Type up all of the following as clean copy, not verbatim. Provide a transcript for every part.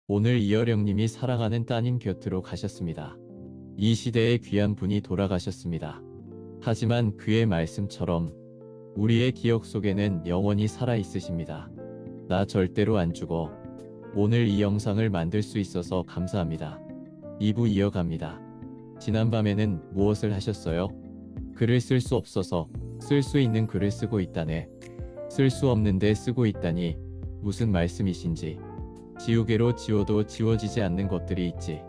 오늘 이어령님이 사랑하는 따님 곁으로 가셨습니다. 이 시대의 귀한 분이 돌아가셨습니다. 하지만 그의 말씀처럼 우리의 기억 속에는 영원히 살아있으십니다. 나 절대로 안 죽어. 오늘 이 영상을 만들 수 있어서 감사합니다. 2부 이어갑니다. 지난밤에는 무엇을 하셨어요? 글을 쓸 수 없어서 쓸 수 있는 글을 쓰고 있다네. 쓸 수 없는데 쓰고 있다니 무슨 말씀이신지. 지우개로 지워도 지워지지 않는 것들이 있지.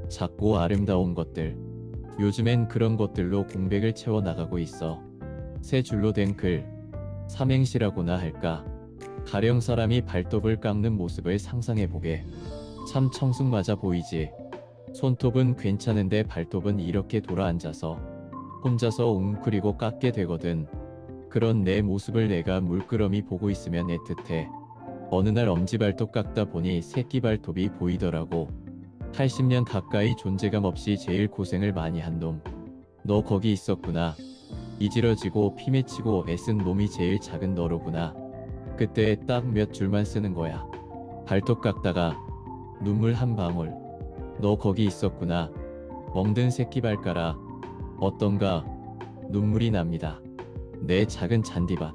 작고 아름다운 것들. 요즘엔 그런 것들로 공백을 채워 나가고 있어. 세 줄로 된 글. 삼행시라고나 할까. 가령 사람이 발톱을 깎는 모습을 상상해보게. 참 청승맞아 보이지. 손톱은 괜찮은데 발톱은 이렇게 돌아앉아서 혼자서 웅크리고 깎게 되거든. 그런 내 모습을 내가 물끄러미 보고 있으면 애틋해. 어느 날 엄지발톱 깎다 보니 새끼 발톱이 보이더라고. 80년 가까이 존재감 없이 제일 고생을 많이 한 놈. 너 거기 있었구나. 이지러지고 피 맺히고 애쓴 놈이 제일 작은 너로구나. 그때 딱 몇 줄만 쓰는 거야. 발톱 깎다가 눈물 한 방울. 너 거기 있었구나. 멍든 새끼 발가락. 어떤가 눈물이 납니다. 내 작은 잔디밭.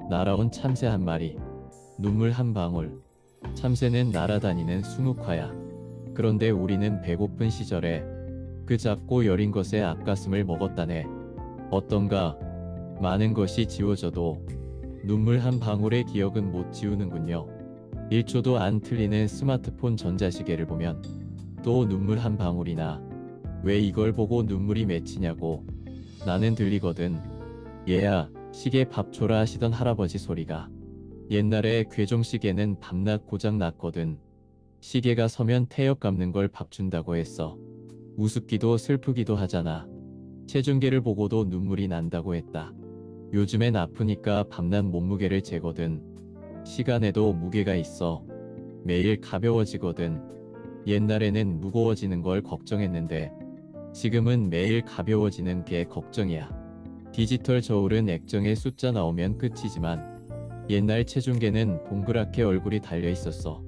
날아온 참새 한 마리. 눈물 한 방울. 참새는 날아다니는 순욱화야. 그런데 우리는 배고픈 시절에 그 작고 여린 것에 앞가슴을 먹었다네. 어떤가 많은 것이 지워져도 눈물 한 방울의 기억은 못 지우는군요. 1초도 안 틀리는 스마트폰 전자시계를 보면 또 눈물 한 방울이나. 왜 이걸 보고 눈물이 맺히냐고. 나는 들리거든. 얘야 시계 밥 줘라 하시던 할아버지 소리가. 옛날에 괴종시계는 밤낮 고장 났거든. 시계가 서면 태엽 감는 걸 밥 준다고 했어. 우습기도 슬프기도 하잖아. 체중계를 보고도 눈물이 난다고 했다. 요즘엔 아프니까 밤낮 몸무게를 재거든. 시간에도 무게가 있어. 매일 가벼워지거든. 옛날에는 무거워지는 걸 걱정했는데 지금은 매일 가벼워지는 게 걱정이야. 디지털 저울은 액정에 숫자 나오면 끝이지만 옛날 체중계는 동그랗게 얼굴이 달려 있었어.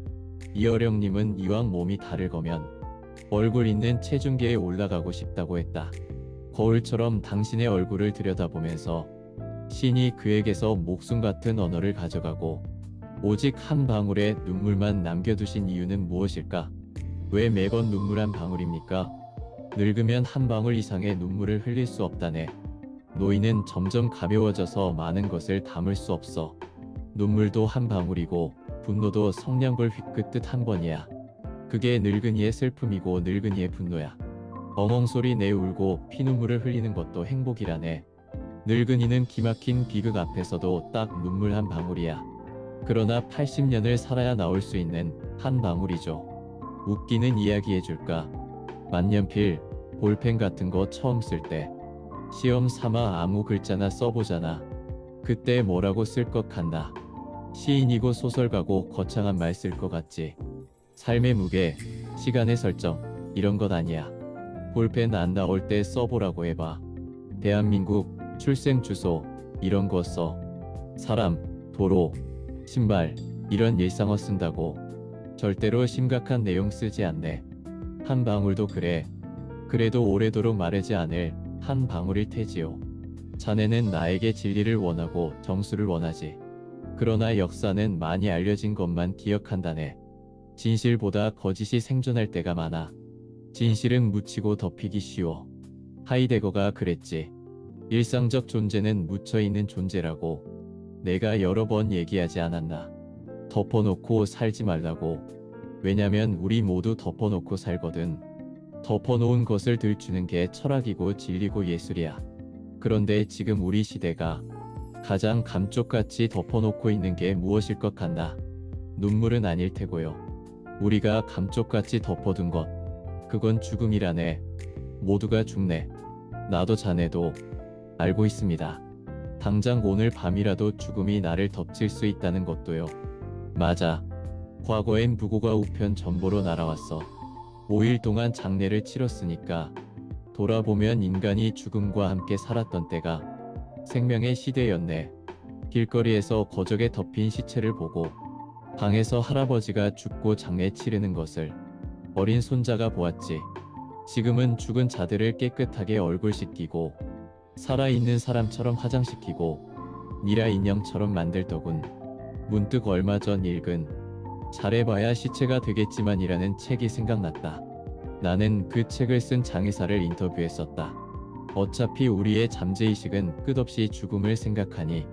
이어령님은 이왕 몸이 다를 거면 얼굴 있는 체중계에 올라가고 싶다고 했다. 거울처럼 당신의 얼굴을 들여다보면서 신이 그에게서 목숨 같은 언어를 가져가고 오직 한 방울의 눈물만 남겨두신 이유는 무엇일까? 왜 매번 눈물 한 방울입니까? 늙으면 한 방울 이상의 눈물을 흘릴 수 없다네. 노인은 점점 가벼워져서 많은 것을 담을 수 없어. 눈물도 한 방울이고 분노도 성냥불 휘끗듯 한 번이야. 그게 늙은이의 슬픔이고 늙은이의 분노야. 엉엉소리 내 울고 피눈물을 흘리는 것도 행복이라네. 늙은이는 기막힌 비극 앞에서도 딱 눈물 한 방울이야. 그러나 80년을 살아야 나올 수 있는 한 방울이죠. 웃기는 이야기 해줄까? 만년필, 볼펜 같은 거 처음 쓸 때 시험 삼아 아무 글자나 써보잖아. 그때 뭐라고 쓸 것 같나? 시인이고 소설가고 거창한 말 쓸 것 같지. 삶의 무게, 시간의 설정 이런 것 아니야. 볼펜 안 나올 때 써보라고 해봐. 대한민국, 출생 주소 이런 거 써. 사람, 도로, 신발 이런 일상어 쓴다고. 절대로 심각한 내용 쓰지 않네. 한 방울도 그래. 그래도 오래도록 마르지 않을 한 방울일 테지요. 자네는 나에게 진리를 원하고 정수를 원하지. 그러나 역사는 많이 알려진 것만 기억한다네. 진실보다 거짓이 생존할 때가 많아. 진실은 묻히고 덮이기 쉬워. 하이데거가 그랬지. 일상적 존재는 묻혀있는 존재라고. 내가 여러 번 얘기하지 않았나. 덮어놓고 살지 말라고. 왜냐면 우리 모두 덮어놓고 살거든. 덮어놓은 것을 들추는 게 철학이고 진리고 예술이야. 그런데 지금 우리 시대가 가장 감쪽같이 덮어놓고 있는 게 무엇일 것 같나? 눈물은 아닐 테고요. 우리가 감쪽같이 덮어둔 것, 그건 죽음이라네. 모두가 죽네. 나도 자네도 알고 있습니다. 당장 오늘 밤이라도 죽음이 나를 덮칠 수 있다는 것도요. 맞아. 과거엔 부고가 우편 전보로 날아왔어. 5일 동안 장례를 치렀으니까 돌아보면 인간이 죽음과 함께 살았던 때가 생명의 시대였네. 길거리에서 거적에 덮인 시체를 보고 방에서 할아버지가 죽고 장례 치르는 것을 어린 손자가 보았지. 지금은 죽은 자들을 깨끗하게 얼굴 씻기고 살아있는 사람처럼 화장시키고 미라 인형처럼 만들더군. 문득 얼마 전 읽은 잘해봐야 시체가 되겠지만이라는 책이 생각났다. 나는 그 책을 쓴 장의사를 인터뷰했었다. 어차피 우리의 잠재의식은 끝없이 죽음을 생각하니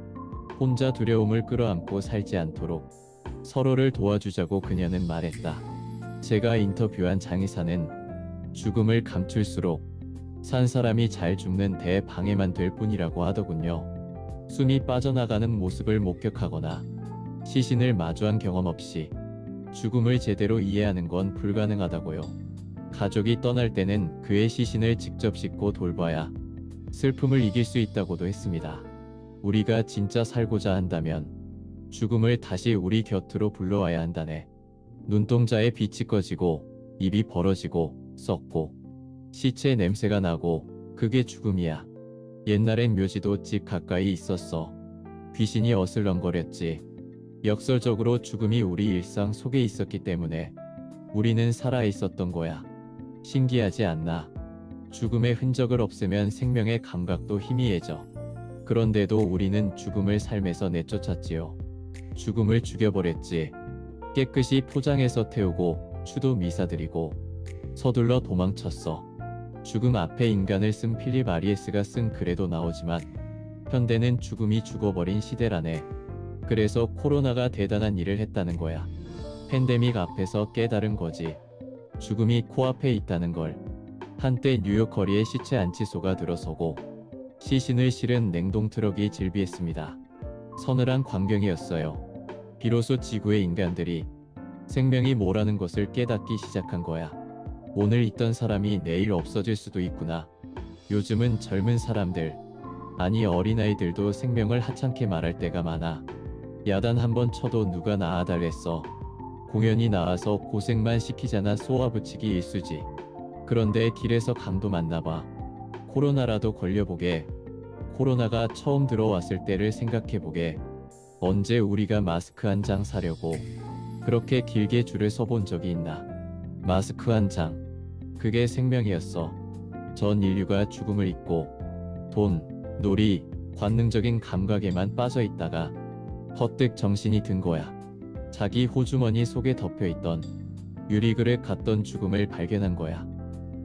혼자 두려움을 끌어안고 살지 않도록 서로를 도와주자고 그녀는 말했다. 제가 인터뷰한 장의사는 죽음을 감출수록 산 사람이 잘 죽는 대방해만 될 뿐이라고 하더군요. 숨이 빠져나가는 모습을 목격하거나 시신을 마주한 경험 없이 죽음을 제대로 이해하는 건 불가능하다고요. 가족이 떠날 때는 그의 시신을 직접 씻고 돌봐야 슬픔을 이길 수 있다고도 했습니다. 우리가 진짜 살고자 한다면 죽음을 다시 우리 곁으로 불러와야 한다네. 눈동자에 빛이 꺼지고 입이 벌어지고 썩고 시체 냄새가 나고 그게 죽음이야. 옛날엔 묘지도 집 가까이 있었어. 귀신이 어슬렁거렸지. 역설적으로 죽음이 우리 일상 속에 있었기 때문에 우리는 살아 있었던 거야. 신기하지 않나? 죽음의 흔적을 없애면 생명의 감각도 희미해져. 그런데도 우리는 죽음을 삶에서 내쫓았지요. 죽음을 죽여버렸지. 깨끗이 포장해서 태우고 추도 미사드리고 서둘러 도망쳤어. 죽음 앞에 인간을 쓴 필립 아리에스가 쓴 글에도 나오지만 현대는 죽음이 죽어버린 시대라네. 그래서 코로나가 대단한 일을 했다는 거야. 팬데믹 앞에서 깨달은 거지. 죽음이 코앞에 있다는 걸. 한때 뉴욕 거리에 시체 안치소가 들어서고 시신을 실은 냉동 트럭이 질비했습니다. 서늘한 광경이었어요. 비로소 지구의 인간들이 생명이 뭐라는 것을 깨닫기 시작한 거야. 오늘 있던 사람이 내일 없어질 수도 있구나. 요즘은 젊은 사람들, 아니 어린아이들도 생명을 하찮게 말할 때가 많아. 야단 한번 쳐도 누가 나아달랬어. 공연이 나와서 고생만 시키잖아. 쏘아붙이기 일쑤지. 그런데 길에서 강도 만나봐. 코로나라도 걸려보게. 코로나가 처음 들어왔을 때를 생각해보게. 언제 우리가 마스크 한 장 사려고 그렇게 길게 줄을 서본 적이 있나. 마스크 한 장, 그게 생명이었어. 전 인류가 죽음을 잊고 돈, 놀이, 관능적인 감각에만 빠져 있다가 퍼뜩 정신이 든 거야. 자기 호주머니 속에 덮여있던 유리그릇 같던 죽음을 발견한 거야.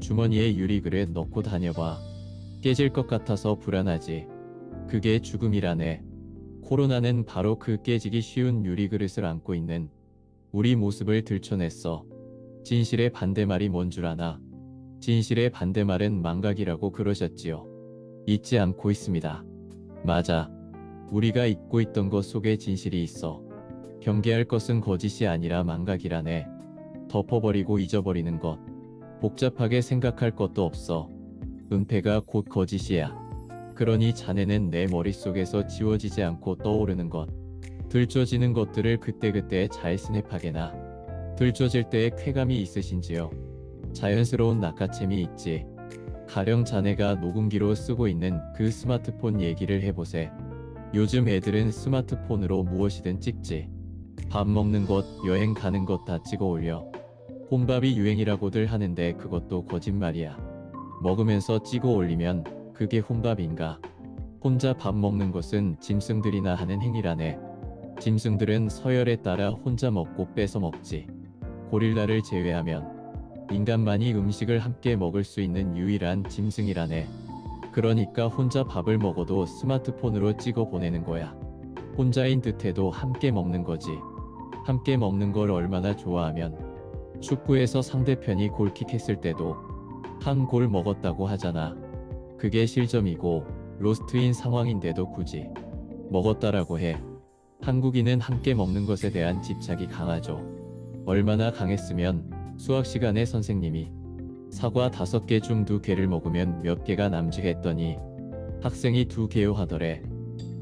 주머니에 유리그릇 넣고 다녀봐. 깨질 것 같아서 불안하지. 그게 죽음이라네. 코로나는 바로 그 깨지기 쉬운 유리그릇을 안고 있는 우리 모습을 들춰냈어. 진실의 반대말이 뭔 줄 아나? 진실의 반대말은 망각이라고 그러셨지요. 잊지 않고 있습니다. 맞아. 우리가 잊고 있던 것 속에 진실이 있어. 경계할 것은 거짓이 아니라 망각이라네. 덮어버리고 잊어버리는 것. 복잡하게 생각할 것도 없어. 은폐가 곧 거짓이야. 그러니 자네는 내 머릿속에서 지워지지 않고 떠오르는 것. 들춰지는 것들을 그때그때 잘 스냅하게나. 들춰질 때의 쾌감이 있으신지요? 자연스러운 낚아챔이 있지. 가령 자네가 녹음기로 쓰고 있는 그 스마트폰 얘기를 해보세. 요즘 애들은 스마트폰으로 무엇이든 찍지. 밥 먹는 것, 여행 가는 것 다 찍어 올려. 혼밥이 유행이라고들 하는데 그것도 거짓말이야. 먹으면서 찍어 올리면 그게 혼밥인가? 혼자 밥 먹는 것은 짐승들이나 하는 행위라네. 짐승들은 서열에 따라 혼자 먹고 뺏어 먹지. 고릴라를 제외하면 인간만이 음식을 함께 먹을 수 있는 유일한 짐승이라네. 그러니까 혼자 밥을 먹어도 스마트폰으로 찍어 보내는 거야. 혼자인 듯해도 함께 먹는 거지. 함께 먹는 걸 얼마나 좋아하면 축구에서 상대편이 골킥했을 때도 한 골 먹었다고 하잖아. 그게 실점이고 로스트인 상황인데도 굳이 먹었다라고 해. 한국인은 함께 먹는 것에 대한 집착이 강하죠. 얼마나 강했으면 수학 시간에 선생님이 사과 5개 중 2개를 먹으면 몇 개가 남지 했더니 학생이 2개요 하더래.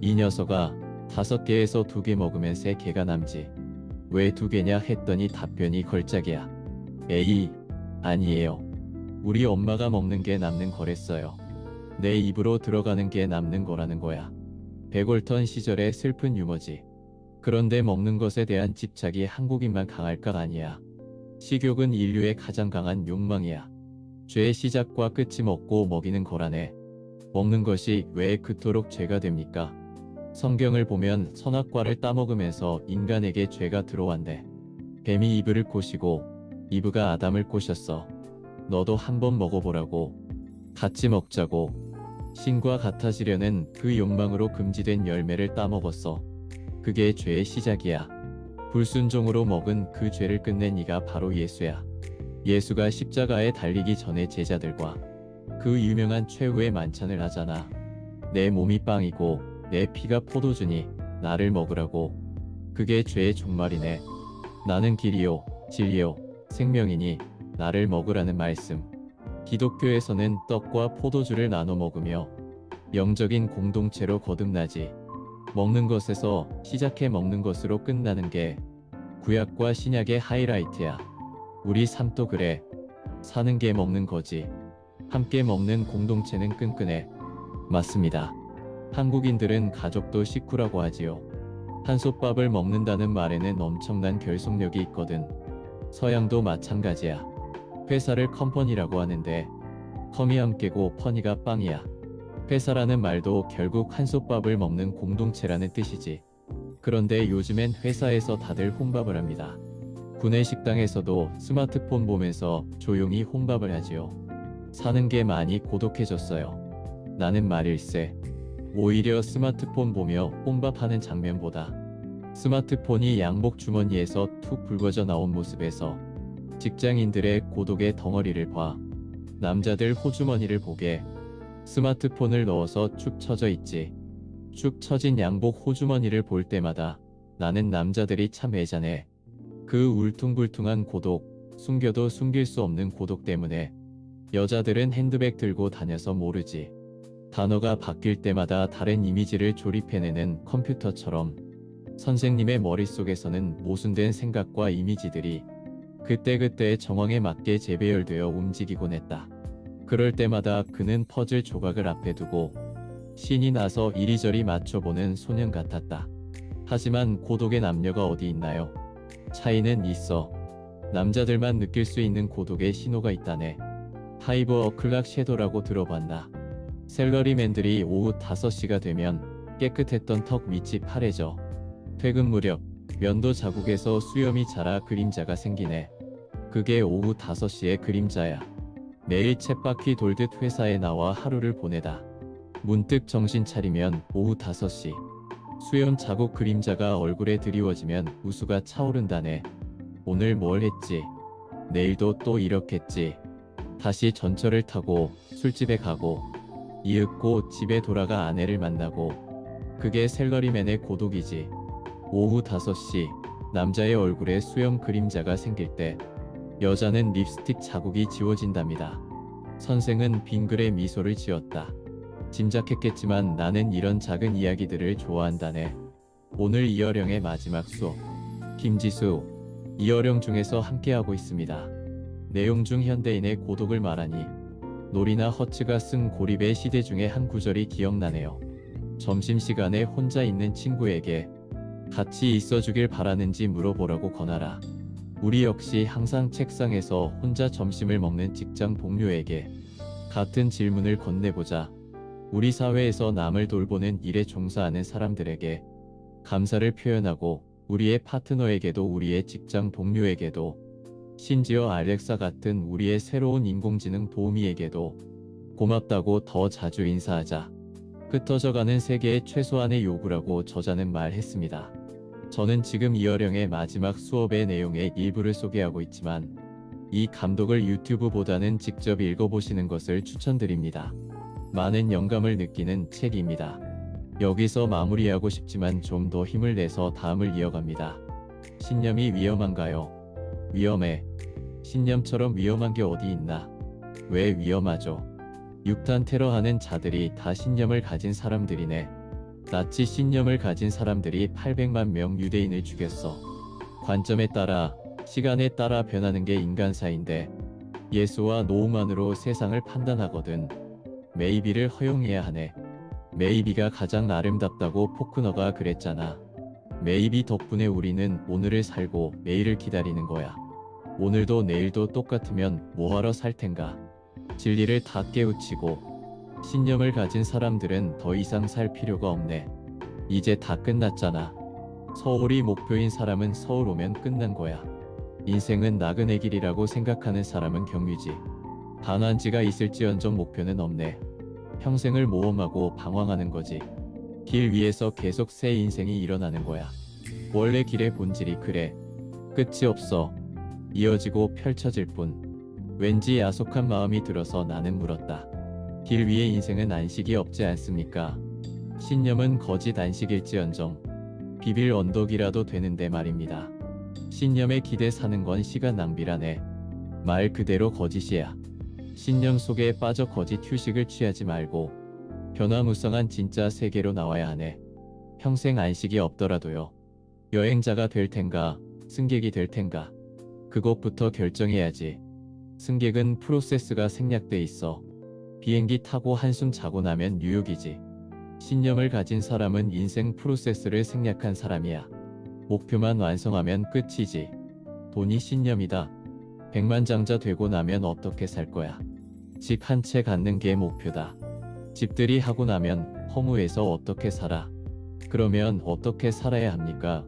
이 녀석아, 5개에서 2개 먹으면 3개가 남지. 왜 2개냐 했더니 답변이 걸작이야. 에이, 아니에요. 우리 엄마가 먹는 게 남는 거랬어요. 내 입으로 들어가는 게 남는 거라는 거야. 백월턴 시절의 슬픈 유머지. 그런데 먹는 것에 대한 집착이 한국인만 강할까? 아니야. 식욕은 인류의 가장 강한 욕망이야. 죄의 시작과 끝이 먹고 먹이는 거라네. 먹는 것이 왜 그토록 죄가 됩니까? 성경을 보면 선악과를 따먹으면서 인간에게 죄가 들어왔네. 뱀이 이브를 꼬시고 이브가 아담을 꼬셨어. 너도 한번 먹어보라고. 같이 먹자고. 신과 같아지려는 그 욕망으로 금지된 열매를 따먹었어. 그게 죄의 시작이야. 불순종으로 먹은 그 죄를 끝낸 이가 바로 예수야. 예수가 십자가에 달리기 전에 제자들과 그 유명한 최후의 만찬을 하잖아. 내 몸이 빵이고 내 피가 포도주니 나를 먹으라고. 그게 죄의 종말이네. 나는 길이요 진리요 생명이니 나를 먹으라는 말씀. 기독교에서는 떡과 포도주를 나눠 먹으며 영적인 공동체로 거듭나지. 먹는 것에서 시작해 먹는 것으로 끝나는 게 구약과 신약의 하이라이트야. 우리 삶도 그래. 사는 게 먹는 거지. 함께 먹는 공동체는 끈끈해. 맞습니다. 한국인들은 가족도 식구라고 하지요. 한솥밥을 먹는다는 말에는 엄청난 결속력이 있거든. 서양도 마찬가지야. 회사를 컴퍼니라고 하는데 컴이 함께고 퍼니가 빵이야. 회사라는 말도 결국 한솥밥을 먹는 공동체라는 뜻이지. 그런데 요즘엔 회사에서 다들 혼밥을 합니다. 구내 식당에서도 스마트폰 보면서 조용히 혼밥을 하지요. 사는 게 많이 고독해졌어요. 나는 말일세. 오히려 스마트폰 보며 혼밥하는 장면보다 스마트폰이 양복 주머니에서 툭 불거져 나온 모습에서 직장인들의 고독의 덩어리를 봐. 남자들 호주머니를 보게. 스마트폰을 넣어서 축 처져 있지. 축 처진 양복 호주머니를 볼 때마다 나는 남자들이 참 애잔해. 그 울퉁불퉁한 고독, 숨겨도 숨길 수 없는 고독 때문에 여자들은 핸드백 들고 다녀서 모르지. 단어가 바뀔 때마다 다른 이미지를 조립해내는 컴퓨터처럼 선생님의 머릿속에서는 모순된 생각과 이미지들이 그때그때의 정황에 맞게 재배열되어 움직이곤 했다. 그럴 때마다 그는 퍼즐 조각을 앞에 두고 신이 나서 이리저리 맞춰보는 소년 같았다. 하지만 고독의 남녀가 어디 있나요? 차이는 있어. 남자들만 느낄 수 있는 고독의 신호가 있다네. 하이브 어클락 섀도라고 들어봤나? 셀러리맨들이 오후 5시가 되면 깨끗했던 턱 밑이 파래져. 퇴근 무렵 면도 자국에서 수염이 자라 그림자가 생기네. 그게 오후 5시의 그림자야. 매일 쳇바퀴 돌듯 회사에 나와 하루를 보내다 문득 정신 차리면 오후 5시. 수염 자국 그림자가 얼굴에 드리워지면 우수가 차오른다네. 오늘 뭘 했지? 내일도 또 이렇겠지. 다시 전철을 타고 술집에 가고 이윽고 집에 돌아가 아내를 만나고. 그게 셀러리맨의 고독이지. 오후 5시 남자의 얼굴에 수염 그림자가 생길 때 여자는 립스틱 자국이 지워진답니다. 선생은 빙글에 미소를 지었다. 짐작했겠지만 나는 이런 작은 이야기들을 좋아한다네. 오늘 이어령의 마지막 수업. 김지수. 이어령 중에서 함께하고 있습니다. 내용 중 현대인의 고독을 말하니 노리나 허츠가 쓴 고립의 시대 중에 한 구절이 기억나네요. 점심시간에 혼자 있는 친구에게 같이 있어주길 바라는지 물어보라고 권하라. 우리 역시 항상 책상에서 혼자 점심을 먹는 직장 동료에게 같은 질문을 건네보자. 우리 사회에서 남을 돌보는 일에 종사하는 사람들에게 감사를 표현하고 우리의 파트너에게도 우리의 직장 동료에게도 심지어 알렉사 같은 우리의 새로운 인공지능 도우미에게도 고맙다고 더 자주 인사하자. 흩어져가는 세계의 최소한의 요구라고 저자는 말했습니다. 저는 지금 이어령의 마지막 수업의 내용의 일부를 소개하고 있지만 이 감독을 유튜브보다는 직접 읽어보시는 것을 추천드립니다. 많은 영감을 느끼는 책입니다. 여기서 마무리하고 싶지만 좀 더 힘을 내서 다음을 이어갑니다. 신념이 위험한가요? 위험해. 신념처럼 위험한 게 어디 있나? 왜 위험하죠? 육탄 테러하는 자들이 다 신념을 가진 사람들이네. 나치 신념을 가진 사람들이 800만 명 유대인을 죽였어. 관점에 따라, 시간에 따라 변하는 게 인간사인데 예수와 노움만으로 세상을 판단하거든. 메이비를 허용해야 하네. 메이비가 가장 아름답다고 포크너가 그랬잖아. 매입이 덕분에 우리는 오늘을 살고 내일을 기다리는 거야. 오늘도 내일도 똑같으면 뭐하러 살 텐가. 진리를 다 깨우치고 신념을 가진 사람들은 더 이상 살 필요가 없네. 이제 다 끝났잖아. 서울이 목표인 사람은 서울 오면 끝난 거야. 인생은 나그네 길이라고 생각하는 사람은 경유지. 반환지가 있을지언정 목표는 없네. 평생을 모험하고 방황하는 거지. 길 위에서 계속 새 인생이 일어나는 거야. 원래 길의 본질이 그래. 끝이 없어. 이어지고 펼쳐질 뿐. 왠지 야속한 마음이 들어서 나는 물었다. 길 위의 인생은 안식이 없지 않습니까? 신념은 거짓 안식일지언정 비빌 언덕이라도 되는데 말입니다. 신념에 기대 사는 건 시간 낭비라네. 말 그대로 거짓이야. 신념 속에 빠져 거짓 휴식을 취하지 말고 변화무쌍한 진짜 세계로 나와야 하네. 평생 안식이 없더라도요. 여행자가 될 텐가, 승객이 될 텐가. 그것부터 결정해야지. 승객은 프로세스가 생략돼 있어. 비행기 타고 한숨 자고 나면 뉴욕이지. 신념을 가진 사람은 인생 프로세스를 생략한 사람이야. 목표만 완성하면 끝이지. 돈이 신념이다. 백만장자 되고 나면 어떻게 살 거야? 집 한 채 갖는 게 목표다. 집들이 하고 나면 허무해서 어떻게 살아? 그러면 어떻게 살아야 합니까?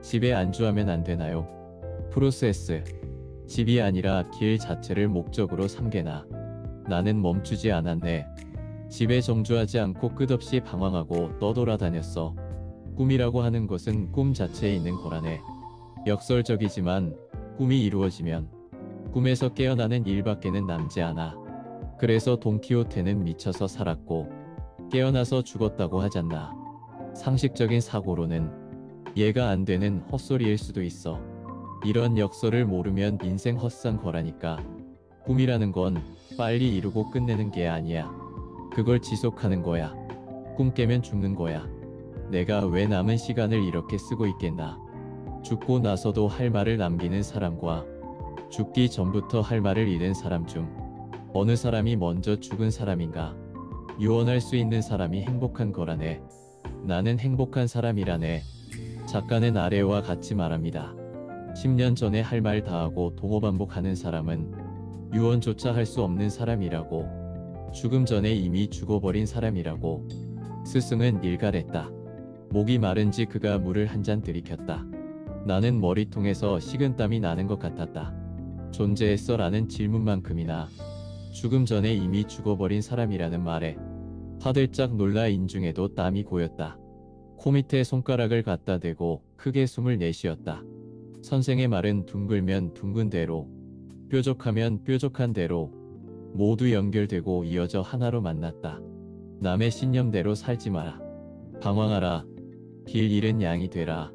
집에 안주하면 안 되나요? 프로세스. 집이 아니라 길 자체를 목적으로 삼게나. 나는 멈추지 않았네. 집에 정주하지 않고 끝없이 방황하고 떠돌아다녔어. 꿈이라고 하는 것은 꿈 자체에 있는 거라네. 역설적이지만 꿈이 이루어지면 꿈에서 깨어나는 일밖에는 남지 않아. 그래서 돈키호테는 미쳐서 살았고 깨어나서 죽었다고 하잖나. 상식적인 사고로는 이해가 안 되는 헛소리일 수도 있어. 이런 역설을 모르면 인생 헛산 거라니까. 꿈이라는 건 빨리 이루고 끝내는 게 아니야. 그걸 지속하는 거야. 꿈 깨면 죽는 거야. 내가 왜 남은 시간을 이렇게 쓰고 있겠나. 죽고 나서도 할 말을 남기는 사람과 죽기 전부터 할 말을 잃은 사람 중 어느 사람이 먼저 죽은 사람인가. 유언할 수 있는 사람이 행복한 거라네. 나는 행복한 사람이라네. 작가는 아래와 같이 말합니다. 10년 전에 할 말 다하고 동어반복하는 사람은 유언조차 할 수 없는 사람이라고. 죽음 전에 이미 죽어버린 사람이라고. 스승은 일갈했다. 목이 마른지 그가 물을 한 잔 들이켰다. 나는 머리통에서 식은땀이 나는 것 같았다. 존재했어? 라는 질문만큼이나 죽음 전에 이미 죽어버린 사람이라는 말에 화들짝 놀라 인중에도 땀이 고였다. 코 밑에 손가락을 갖다 대고 크게 숨을 내쉬었다. 선생의 말은 둥글면 둥근 대로, 뾰족하면 뾰족한 대로 모두 연결되고 이어져 하나로 만났다. 남의 신념대로 살지 마라. 방황하라. 길 잃은 양이 되라.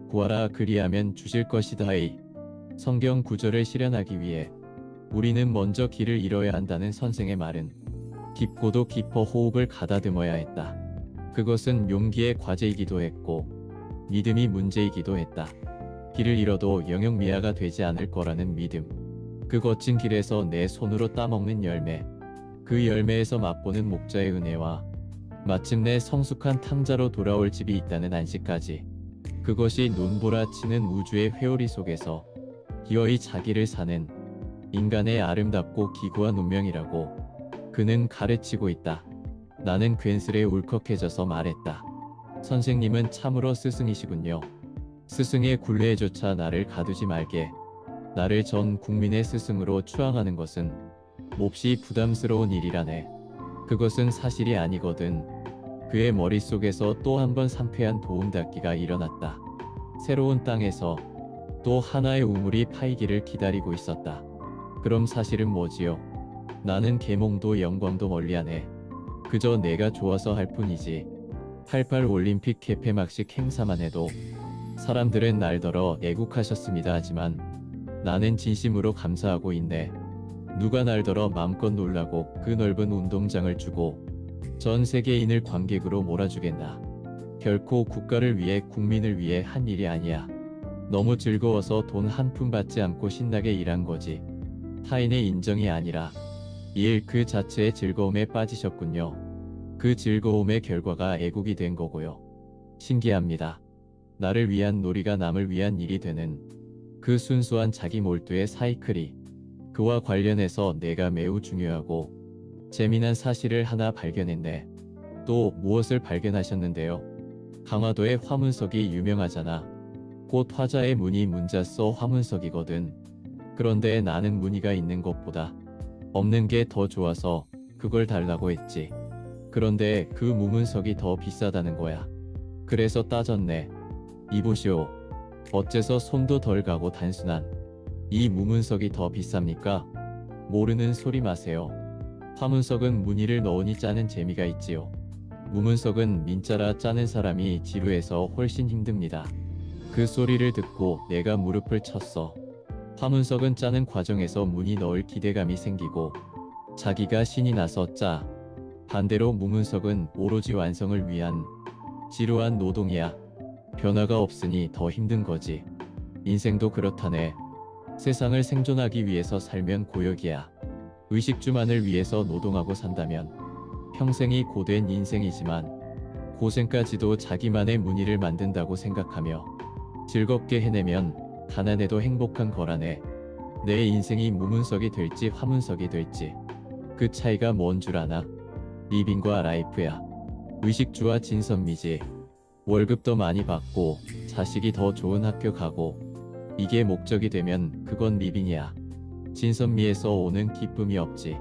구하라 그리하면 주실 것이다의 성경 구절을 실현하기 위해 우리는 먼저 길을 잃어야 한다는 선생의 말은 깊고도 깊어 호흡을 가다듬어야 했다. 그것은 용기의 과제이기도 했고 믿음이 문제이기도 했다. 길을 잃어도 영영미아가 되지 않을 거라는 믿음. 그 거친 길에서 내 손으로 따먹는 열매. 그 열매에서 맛보는 목자의 은혜와 마침내 성숙한 탕자로 돌아올 집이 있다는 안식까지. 그것이 눈보라치는 우주의 회오리 속에서 기어이 자기를 사는 인간의 아름답고 기구한 운명이라고 그는 가르치고 있다. 나는 괜스레 울컥해져서 말했다. 선생님은 참으로 스승이시군요. 스승의 굴레에조차 나를 가두지 말게. 나를 전 국민의 스승으로 추앙하는 것은 몹시 부담스러운 일이라네. 그것은 사실이 아니거든. 그의 머릿속에서 또 한 번 상쾌한 도움닫기가 일어났다. 새로운 땅에서 또 하나의 우물이 파이기를 기다리고 있었다. 그럼 사실은 뭐지요? 나는 계몽도 영광도 멀리하네. 그저 내가 좋아서 할 뿐이지. 88 올림픽 개폐막식 행사만 해도 사람들은 날더러 애국하셨습니다 하지만 나는 진심으로 감사하고 있네. 누가 날더러 마음껏 놀라고 그 넓은 운동장을 주고 전 세계인을 관객으로 몰아주겠나. 결코 국가를 위해 국민을 위해 한 일이 아니야. 너무 즐거워서 돈 한 푼 받지 않고 신나게 일한 거지. 타인의 인정이 아니라 일 그 자체의 즐거움에 빠지셨군요. 그 즐거움의 결과가 애국이 된 거고요. 신기합니다. 나를 위한 놀이가 남을 위한 일이 되는 그 순수한 자기 몰두의 사이클이 그와 관련해서 내가 매우 중요하고 재미난 사실을 하나 발견했네. 또 무엇을 발견하셨는데요? 강화도의 화문석이 유명하잖아. 곧 화자의 무늬 문자 써 화문석이거든. 그런데 나는 무늬가 있는 것보다 없는 게 더 좋아서 그걸 달라고 했지. 그런데 그 무문석이 더 비싸다는 거야. 그래서 따졌네. 이보시오. 어째서 손도 덜 가고 단순한 이 무문석이 더 비쌉니까? 모르는 소리 마세요. 화문석은 무늬를 넣으니 짜는 재미가 있지요. 무문석은 민자라 짜는 사람이 지루해서 훨씬 힘듭니다. 그 소리를 듣고 내가 무릎을 쳤어. 화문석은 짜는 과정에서 무늬 넣을 기대감이 생기고 자기가 신이 나서 짜. 반대로 무문석은 오로지 완성을 위한 지루한 노동이야. 변화가 없으니 더 힘든 거지. 인생도 그렇다네. 세상을 생존하기 위해서 살면 고역이야. 의식주만을 위해서 노동하고 산다면 평생이 고된 인생이지만 고생까지도 자기만의 무늬를 만든다고 생각하며 즐겁게 해내면 가난해도 행복한 거라네. 내 인생이 무문석이 될지 화문석이 될지 그 차이가 뭔 줄 아나? 리빙과 라이프야. 의식주와 진선미지. 월급도 많이 받고 자식이 더 좋은 학교 가고 이게 목적이 되면 그건 리빙이야. 진선미에서 오는 기쁨이 없지.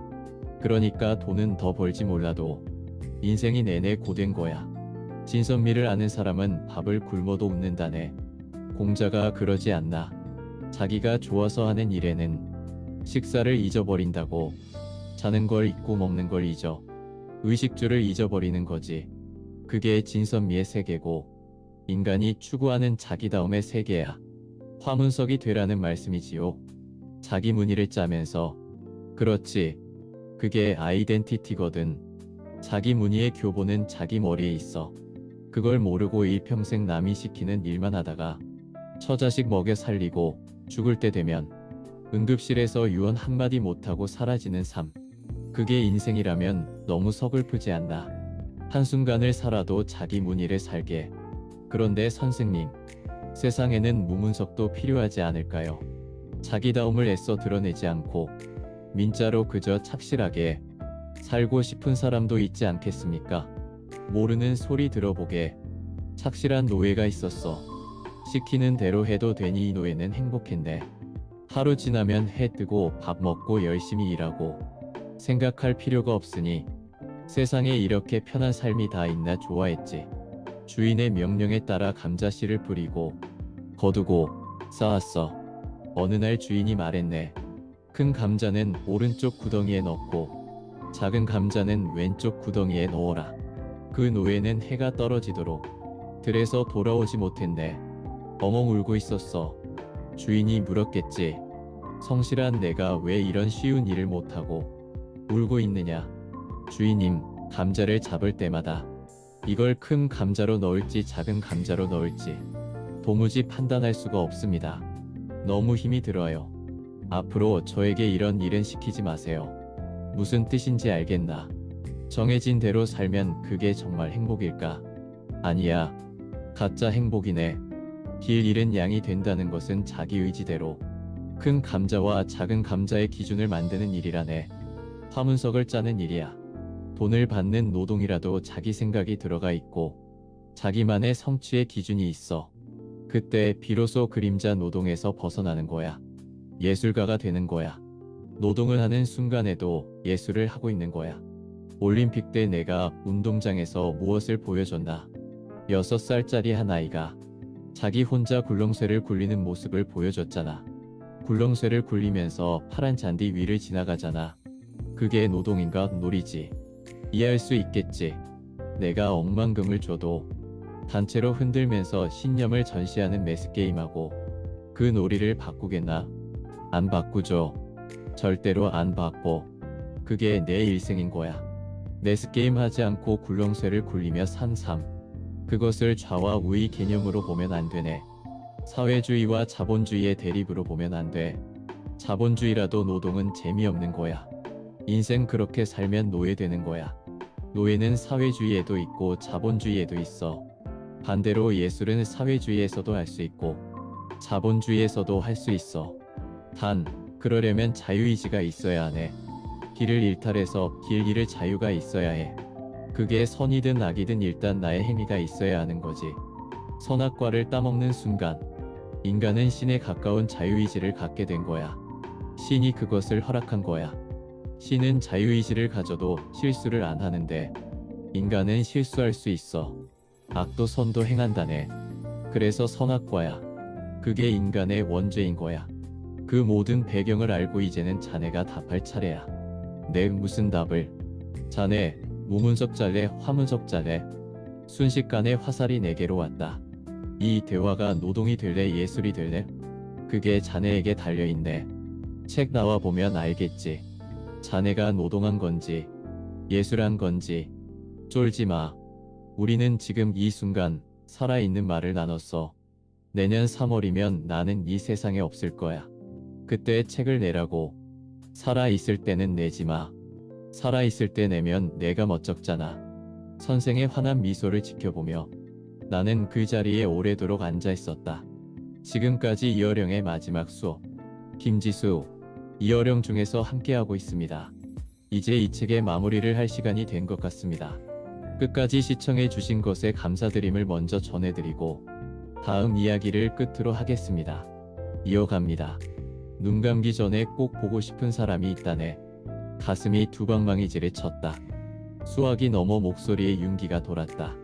그러니까 돈은 더 벌지 몰라도 인생이 내내 고된 거야. 진선미를 아는 사람은 밥을 굶어도 웃는다네. 공자가 그러지 않나. 자기가 좋아서 하는 일에는 식사를 잊어버린다고. 자는 걸 잊고 먹는 걸 잊어. 의식주를 잊어버리는 거지. 그게 진선미의 세계고 인간이 추구하는 자기다움의 세계야. 화문석이 되라는 말씀이지요. 자기 무늬를 짜면서. 그렇지. 그게 아이덴티티거든. 자기 무늬의 교본은 자기 머리에 있어. 그걸 모르고 일평생 남이 시키는 일만 하다가 처자식 먹여 살리고 죽을 때 되면 응급실에서 유언 한마디 못하고 사라지는 삶. 그게 인생이라면 너무 서글프지 않나. 한순간을 살아도 자기 무늬를 살게. 그런데 선생님, 세상에는 무문석도 필요하지 않을까요? 자기다움을 애써 드러내지 않고 민자로 그저 착실하게 살고 싶은 사람도 있지 않겠습니까? 모르는 소리 들어보게. 착실한 노예가 있었어. 시키는 대로 해도 되니 이 노예는 행복했네. 하루 지나면 해 뜨고 밥 먹고 열심히 일하고 생각할 필요가 없으니 세상에 이렇게 편한 삶이 다 있나 좋아했지. 주인의 명령에 따라 감자씨를 뿌리고 거두고 쌓았어. 어느 날 주인이 말했네. 큰 감자는 오른쪽 구덩이에 넣고 작은 감자는 왼쪽 구덩이에 넣어라. 그 노예는 해가 떨어지도록 들에서 돌아오지 못했네. 엉엉 울고 있었어. 주인이 물었겠지. 성실한 내가 왜 이런 쉬운 일을 못하고 울고 있느냐. 주인님, 감자를 잡을 때마다 이걸 큰 감자로 넣을지 작은 감자로 넣을지 도무지 판단할 수가 없습니다. 너무 힘이 들어요. 앞으로 저에게 이런 일은 시키지 마세요. 무슨 뜻인지 알겠나? 정해진 대로 살면 그게 정말 행복일까? 아니야. 가짜 행복이네. 길 잃은 양이 된다는 것은 자기 의지대로 큰 감자와 작은 감자의 기준을 만드는 일이라네. 화문석을 짜는 일이야. 돈을 받는 노동이라도 자기 생각이 들어가 있고 자기만의 성취의 기준이 있어. 그때 비로소 그림자 노동에서 벗어나는 거야. 예술가가 되는 거야. 노동을 하는 순간에도 예술을 하고 있는 거야. 올림픽 때 내가 운동장에서 무엇을 보여줬나? 6살짜리 한 아이가 자기 혼자 굴렁쇠를 굴리는 모습을 보여줬잖아. 굴렁쇠를 굴리면서 파란 잔디 위를 지나가잖아. 그게 노동인가 놀이지. 이해할 수 있겠지. 내가 억만금을 줘도 단체로 흔들면서 신념을 전시하는 매스게임하고 그 놀이를 바꾸겠나? 안 바꾸죠. 절대로 안 바꿔. 그게 내 일생인 거야. 매스게임 하지 않고 굴렁쇠를 굴리며 산 삶. 그것을 좌와 우의 개념으로 보면 안 되네. 사회주의와 자본주의의 대립으로 보면 안 돼. 자본주의라도 노동은 재미없는 거야. 인생 그렇게 살면 노예되는 거야. 노예는 사회주의에도 있고 자본주의에도 있어. 반대로 예술은 사회주의에서도 할 수 있고 자본주의에서도 할 수 있어. 단, 그러려면 자유의지가 있어야 하네. 길을 일탈해서 길 잃을 자유가 있어야 해. 그게 선이든 악이든 일단 나의 행위가 있어야 하는 거지. 선악과를 따먹는 순간, 인간은 신에 가까운 자유의지를 갖게 된 거야. 신이 그것을 허락한 거야. 신은 자유의지를 가져도 실수를 안 하는데, 인간은 실수할 수 있어. 악도 선도 행한다네. 그래서 선악과야. 그게 인간의 원죄인 거야. 그 모든 배경을 알고 이제는 자네가 답할 차례야. 내 무슨 답을? 자네, 무문석 잘래 화문석 잘래? 순식간에 화살이 내게로 왔다. 이 대화가 노동이 될래 예술이 될래? 그게 자네에게 달려있네. 책 나와 보면 알겠지. 자네가 노동한 건지 예술한 건지. 쫄지 마. 우리는 지금 이 순간 살아있는 말을 나눴어. 내년 3월이면 나는 이 세상에 없을 거야. 그때 책을 내라고. 살아있을 때는 내지 마. 살아있을 때 내면 내가 멋쩍잖아. 선생의 환한 미소를 지켜보며 나는 그 자리에 오래도록 앉아 있었다. 지금까지 이어령의 마지막 수업. 김지수, 이어령 중에서 함께하고 있습니다. 이제 이 책의 마무리를 할 시간이 된 것 같습니다. 끝까지 시청해 주신 것에 감사드림을 먼저 전해드리고 다음 이야기를 끝으로 하겠습니다. 이어갑니다. 눈 감기 전에 꼭 보고 싶은 사람이 있다네. 가슴이 두방망이질에 쳤다. 수학이 넘어 목소리에 윤기가 돌았다.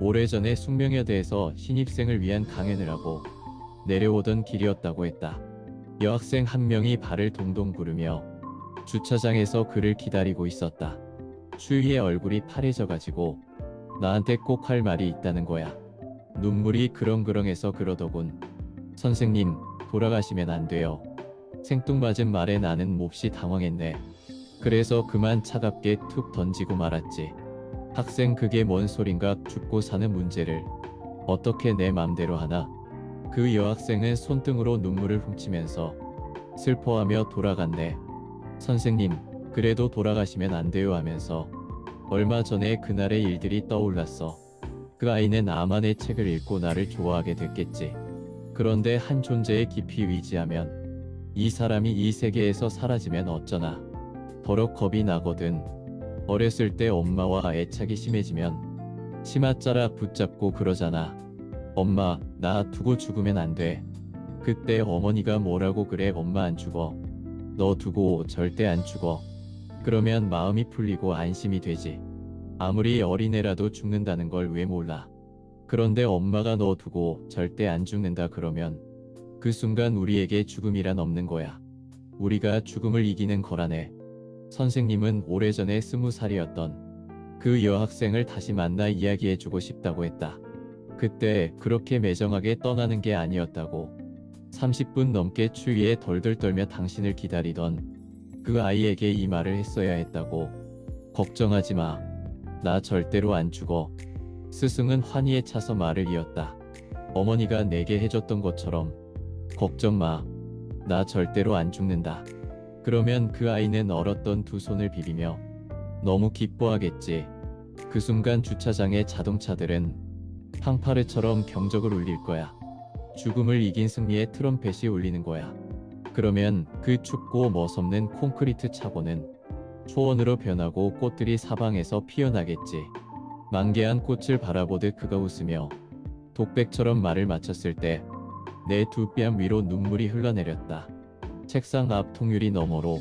오래전에 숙명여대에서 신입생을 위한 강연을 하고 내려오던 길이었다고 했다. 여학생 한 명이 발을 동동 구르며 주차장에서 그를 기다리고 있었다. 추위에 얼굴이 파래져가지고 나한테 꼭 할 말이 있다는 거야. 눈물이 그렁그렁해서 그러더군. 선생님, 돌아가시면 안 돼요. 생뚱맞은 말에 나는 몹시 당황했네. 그래서 그만 차갑게 툭 던지고 말았지. 학생, 그게 뭔 소린가. 죽고 사는 문제를 어떻게 내 맘대로 하나. 그 여학생은 손등으로 눈물을 훔치면서 슬퍼하며 돌아갔네. 선생님, 그래도 돌아가시면 안 돼요 하면서 얼마 전에 그날의 일들이 떠올랐어. 그 아이는 아마 내 책을 읽고 나를 좋아하게 됐겠지. 그런데 한 존재에 깊이 의지하면 이 사람이 이 세계에서 사라지면 어쩌나. 버럭 겁이 나거든. 어렸을 때 엄마와 애착이 심해지면 치맛자락 붙잡고 그러잖아. 엄마, 나 두고 죽으면 안 돼. 그때 어머니가 뭐라고 그래. 엄마 안 죽어. 너 두고 절대 안 죽어. 그러면 마음이 풀리고 안심이 되지. 아무리 어린애라도 죽는다는 걸 왜 몰라. 그런데 엄마가 너 두고 절대 안 죽는다 그러면 그 순간 우리에게 죽음이란 없는 거야. 우리가 죽음을 이기는 거라네. 선생님은 오래전에 20살이었던 그 여학생을 다시 만나 이야기해주고 싶다고 했다. 그때 그렇게 매정하게 떠나는 게 아니었다고. 30분 넘게 추위에 덜덜 떨며 당신을 기다리던 그 아이에게 이 말을 했어야 했다고. 걱정하지 마. 나 절대로 안 죽어. 스승은 환희에 차서 말을 이었다. 어머니가 내게 해줬던 것처럼 걱정 마. 나 절대로 안 죽는다. 그러면 그 아이는 얼었던 두 손을 비비며 너무 기뻐하겠지. 그 순간 주차장의 자동차들은 팡파르처럼 경적을 울릴 거야. 죽음을 이긴 승리의 트럼펫이 울리는 거야. 그러면 그 춥고 머섭는 콘크리트 차고는 초원으로 변하고 꽃들이 사방에서 피어나겠지. 만개한 꽃을 바라보듯 그가 웃으며 독백처럼 말을 마쳤을 때 내 두 뺨 위로 눈물이 흘러내렸다. 책상 앞 통유리 너머로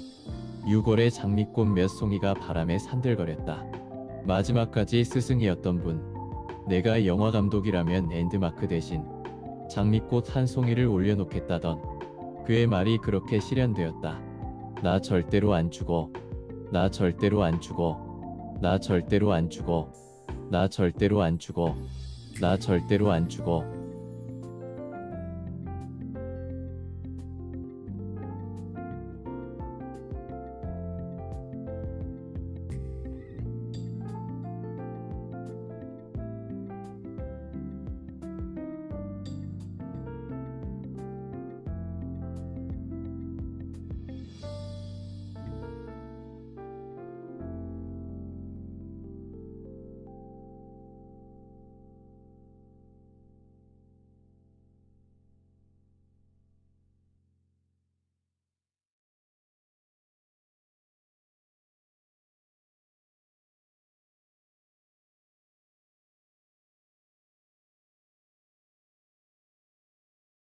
6월의 장미꽃 몇 송이가 바람에 산들거렸다. 마지막까지 스승이었던 분. 내가 영화감독이라면 엔드마크 대신 장미꽃 한 송이를 올려놓겠다던 그의 말이 그렇게 실현되었다. 나 절대로 안 죽어. 나 절대로 안 죽어. 나 절대로 안 죽어. 나 절대로 안 죽어. 나 절대로 안 죽어.